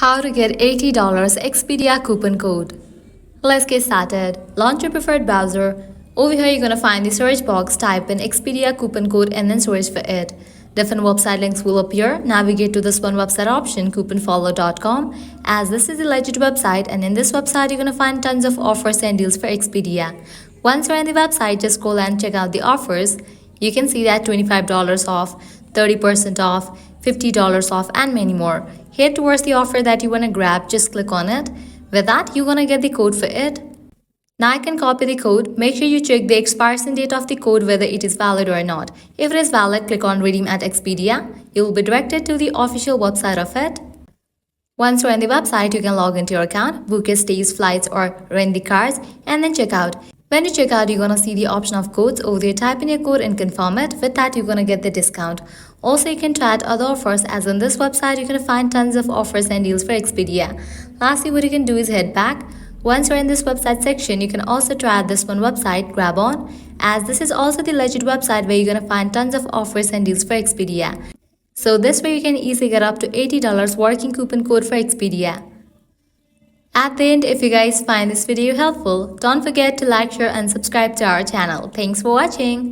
How to get $80 Expedia coupon code. Let's get started. Launch your preferred browser. Over here, you're going to find the search box, type in Expedia coupon code and then search for it. Different website links will appear. Navigate to this one website option, couponfollow.com, as this is a legit website, and in this website, you're going to find tons of offers and deals for Expedia. Once you're on the website, just scroll and check out the offers. You can see that $25 off, 30% off, $50 off, and many more. Head towards the offer that you want to grab, just click on it. With that, you're going to get the code for it. Now I can copy the code. Make sure you check the expiration date of the code, whether it is valid or not. If it is valid, click on Redeem at Expedia. You will be directed to the official website of it. Once you're on the website, you can log into your account, book your stays, flights, or rent the cars, and then check out. When you check out, you're going to see the option of codes. Over there, type in your code and confirm it. With that, you're going to get the discount. Also, you can try out other offers, as on this website, you're going to find tons of offers and deals for Expedia. Lastly, what you can do is head back. Once you're in this website section, you can also try out this one website, Grab On, as this is also the legit website where you're going to find tons of offers and deals for Expedia. So this way you can easily get up to $80 working coupon code for Expedia. At the end, if you guys find this video helpful, don't forget to like, share and subscribe to our channel. Thanks for watching.